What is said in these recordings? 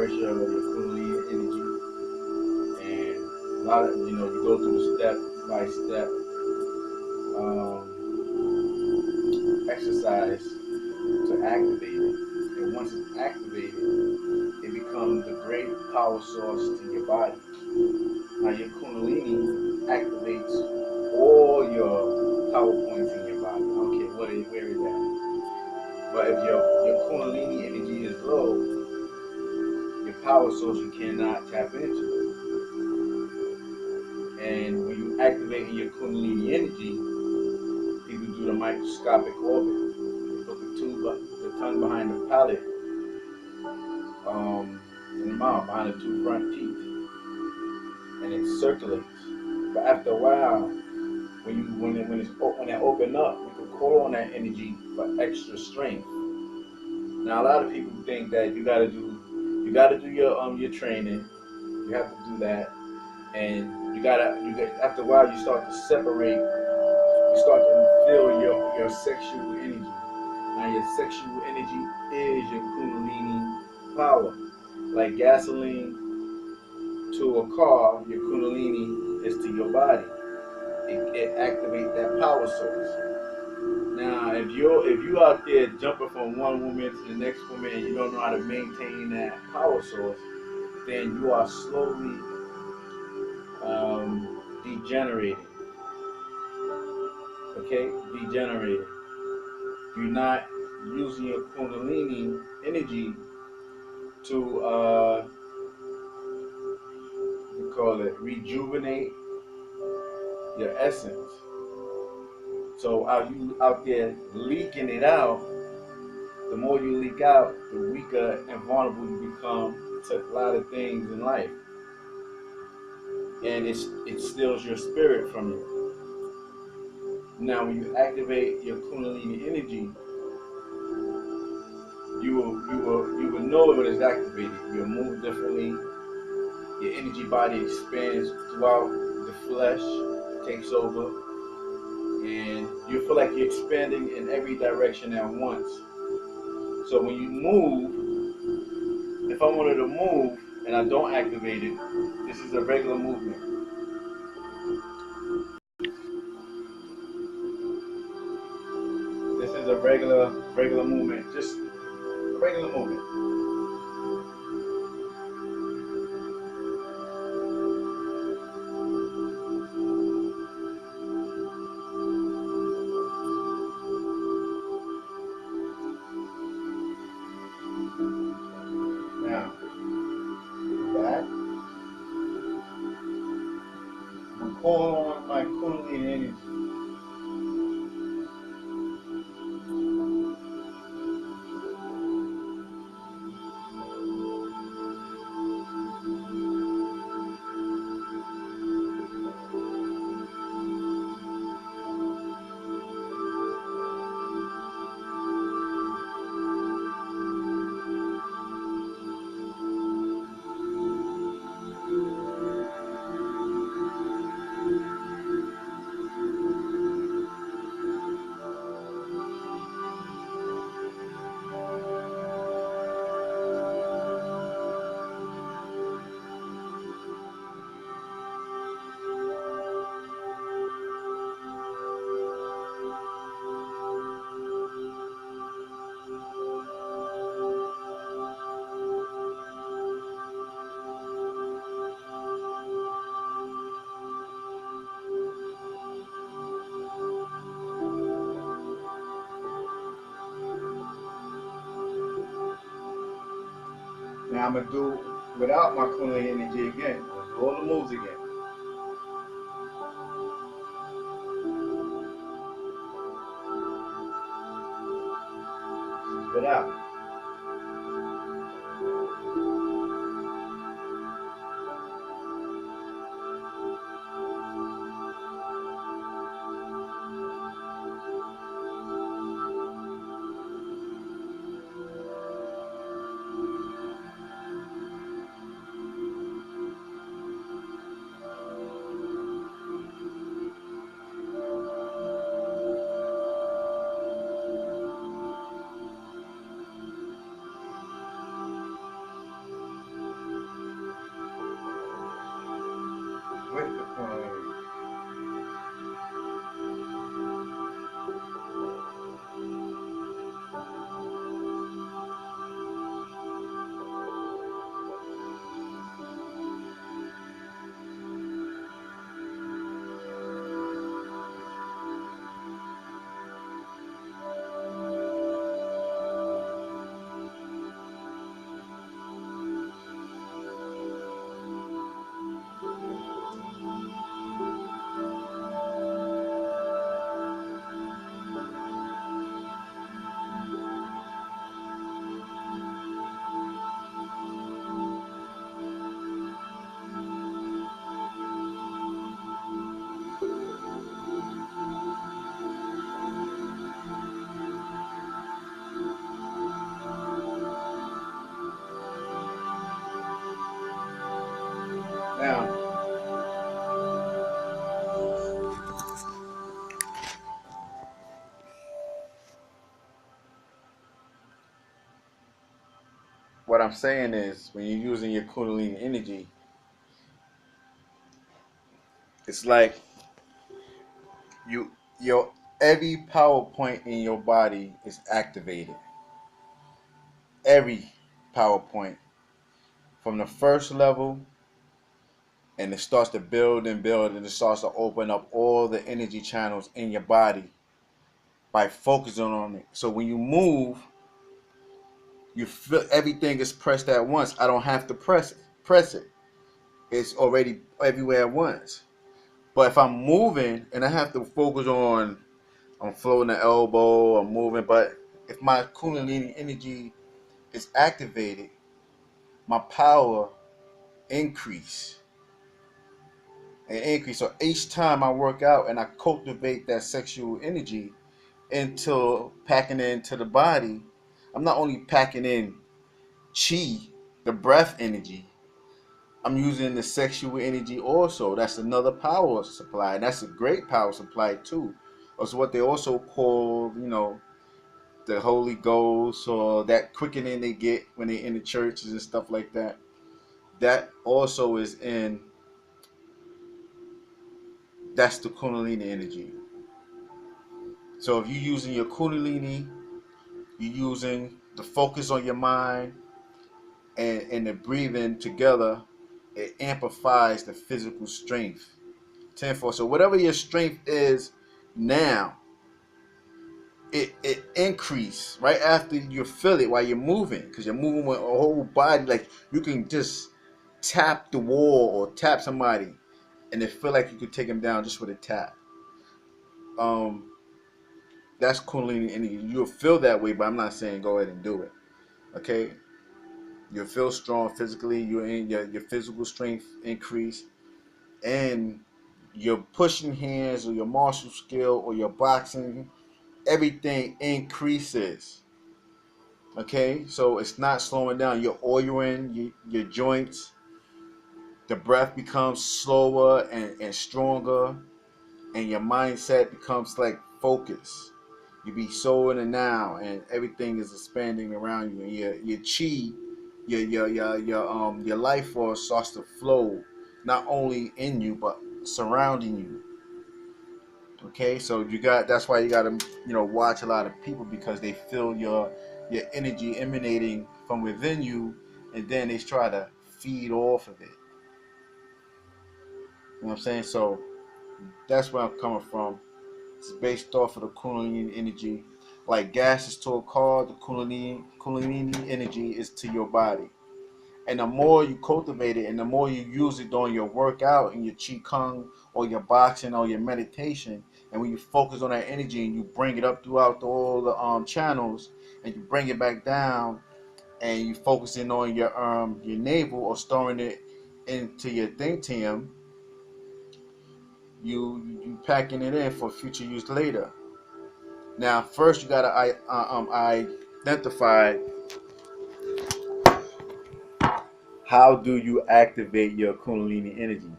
express your Kundalini energy, and a lot of you go through the step by step exercise to activate it. And once it's activated, it becomes a great power source to your body. Now your Kundalini activates all your power points in your body. I don't care where it's at. But if your Kundalini energy is low, your power source you cannot tap into. And when you activate your Kundalini energy, people do the microscopic orbit. They put the tongue behind the palate, in the mouth, behind the two front teeth, and it circulates. But after a while, when it open up, you can call on that energy for extra strength. Now a lot of people think that you gotta do your training. You have to do that, and after a while you start to separate. You start to feel your sexual energy. Now your sexual energy is your Kundalini power. Like gasoline to a car, your Kundalini is to your body. It activates that power source. Now, if you out there jumping from one woman to the next woman and you don't know how to maintain that power source, then you are slowly degenerating. Okay, degenerating. You're not using your Kundalini energy to we call it rejuvenate your essence. So are you out there leaking it out? The more you leak out, the weaker and vulnerable you become to a lot of things in life, and it steals your spirit from you. Now, when you activate your Kundalini energy, you will know when it's activated. You'll move differently. Your energy body expands throughout the flesh, takes over, and you feel like you're expanding in every direction at once. So when you move, if I wanted to move and I don't activate it, this is a regular movement. This is a regular movement, just a regular movement. Now, with that, I'm calling on my Kundalini energy. Now I'm gonna do without my Kundalini energy again. I'm gonna do all the moves again. Without. Now, what I'm saying is, when you're using your Kundalini energy, it's like you your every power point in your body is activated. Every power point from the first level, and it starts to build and build, and it starts to open up all the energy channels in your body by focusing on it. So when you move, you feel everything is pressed at once. I don't have to press it. It's already everywhere at once. But if I'm moving and I have to focus on, I'm floating the elbow, I'm moving, but if my Kundalini energy is activated, my power increase and increase. So each time I work out and I cultivate that sexual energy into packing it into the body, I'm not only packing in chi, the breath energy, I'm using the sexual energy also. That's another power supply. And that's a great power supply too. It's what they also call, the Holy Ghost, or that quickening they get when they're in the churches and stuff like that. That also is in, that's the Kundalini energy. So if you're using your Kundalini, you're using the focus on your mind and the breathing together, it amplifies the physical strength tenfold. So whatever your strength is now, it increase right after you feel it while you're moving, because you're moving with a whole body. Like you can just tap the wall or tap somebody, and it feel like you could take them down just with a tap. Um, that's Kundalini energy. You'll feel that way, but I'm not saying go ahead and do it. Okay, you'll feel strong physically. You're in your physical strength increase, and your pushing hands or your martial skill or your boxing, everything increases. Okay, so it's not slowing down. You're oiling your joints. The breath becomes slower and stronger, and your mindset becomes like focus. You be so in the now, and everything is expanding around you. And your chi, your life force starts to flow, not only in you but surrounding you. Okay, so that's why you gotta watch a lot of people, because they feel your energy emanating from within you, and then they try to feed off of it. You know what I'm saying? So that's where I'm coming from. It's based off of the Kundalini energy. Like gas is to a car, the Kundalini energy is to your body. And the more you cultivate it and the more you use it during your workout and your Qigong or your boxing or your meditation, and when you focus on that energy and you bring it up throughout all the channels, and you bring it back down, and you focusing on your navel or storing it into your thintium, you packing it in for future use later. Now, first you gotta identify, how do you activate your Kundalini energy?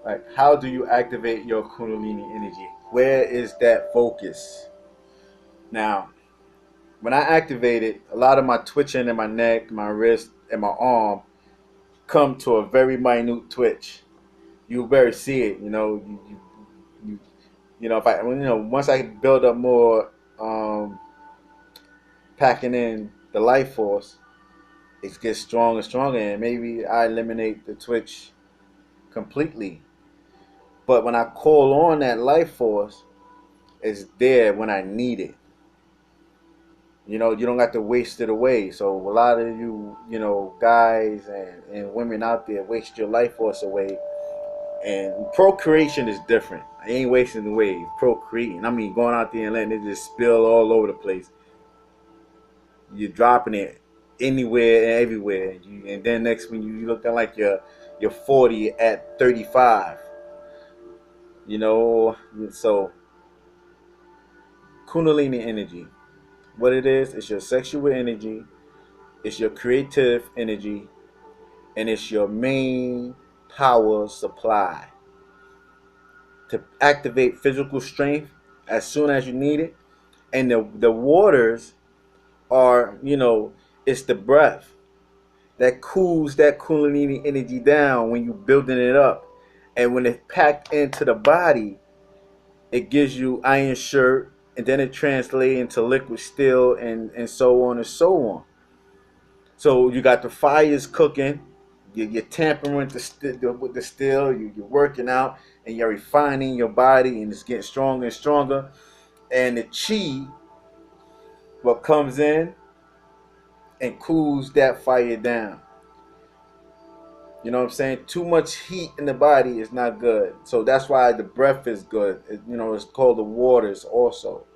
Like, how do you activate your Kundalini energy? Where is that focus? Now, when I activate it, a lot of my twitching in my neck, my wrist, and my arm come to a very minute twitch. You better see it. You, if I, once I build up more, packing in the life force, it gets stronger and stronger, and maybe I eliminate the twitch completely. But when I call on that life force, it's there when I need it. You don't got to waste it away. So a lot of you, guys and women out there waste your life force away. And procreation is different. I ain't wasting away. Procreating. I mean, going out there and letting it just spill all over the place. You're dropping it anywhere and everywhere. And then next when you looking like you're 40 at 35. So Kundalini energy. What it is, it's your sexual energy, it's your creative energy, and it's your main power supply to activate physical strength as soon as you need it. And the waters are, it's the breath that cools that Kundalini energy down when you're building it up. And when it's packed into the body, it gives you iron shirt, and then it translates into liquid steel, and so on and so on. So you got the fires cooking, you're tampering with the steel, you're working out, and you're refining your body, and it's getting stronger and stronger. And the chi, what comes in and cools that fire down. You know what I'm saying? Too much heat in the body is not good. So that's why the breath is good. It's called the waters also.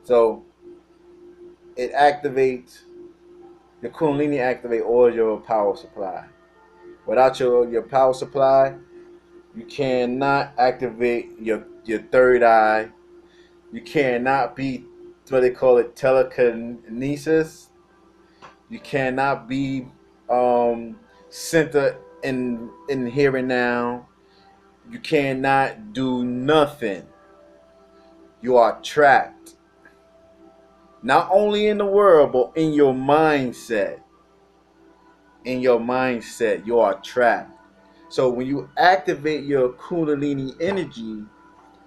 So it activates, the Kundalini activate all your power supply. Without your power supply, you cannot activate your third eye. You cannot be what they call it telekinesis. You cannot be center in here and now. You cannot do nothing. You are trapped. Not only in the world, but in your mindset. In your mindset, you are trapped. So when you activate your Kundalini energy,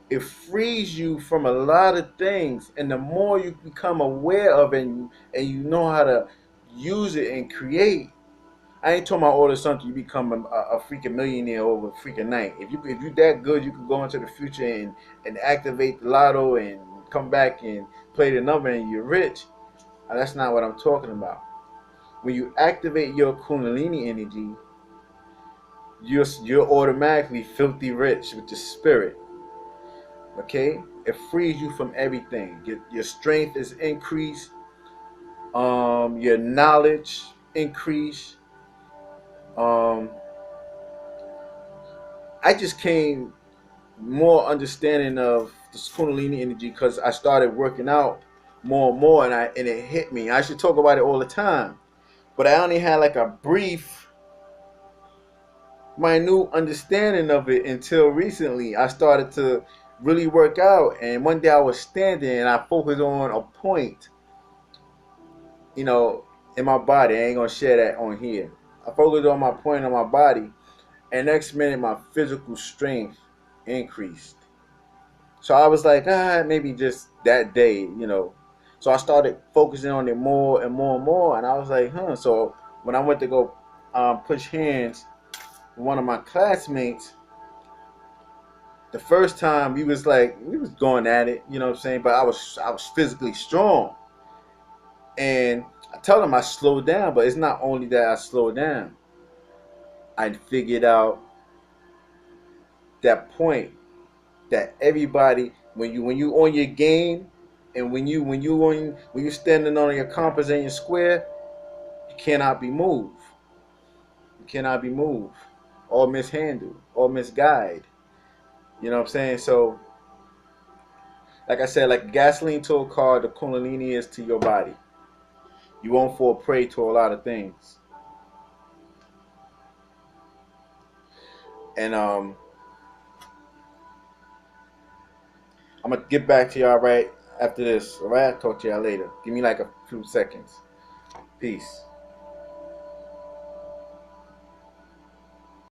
it frees you from a lot of things. And the more you become aware of it, and you know how to use it and create, I ain't talking about all of a sudden you become a freaking millionaire over a freaking night. If you that good, you could go into the future and activate the lotto and come back and play the number and you're rich. That's not what I'm talking about. When you activate your Kundalini energy, you're automatically filthy rich with the spirit. Okay, it frees you from everything. Your strength is increased. Your knowledge increase. Um, I just came more understanding of the Kundalini energy because I started working out more and more, and it hit me. I should talk about it all the time, but I only had like a brief, minute understanding of it until recently. I started to really work out, and one day I was standing and I focused on a point, you know, in my body. I ain't gonna share that on here. I focused on my point on my body, and next minute my physical strength increased. So I was like, maybe just that day. So I started focusing on it more and more and more, and I was like, huh. So when I went to go push hands with one of my classmates, the first time we was going at it, you know what I'm saying? But I was physically strong, and I told him I slowed down, but it's not only that I slowed down. I figured out that point that everybody, when you on your game, and when you standing on your compass and your square, you cannot be moved. You cannot be moved or mishandled or misguided. You know what I'm saying? So, like I said, like gasoline to a car, the Kundalini is to your body. You won't fall prey to a lot of things. And I'm gonna get back to y'all right after this. All right, I'll talk to y'all later. Give me like a few seconds. Peace.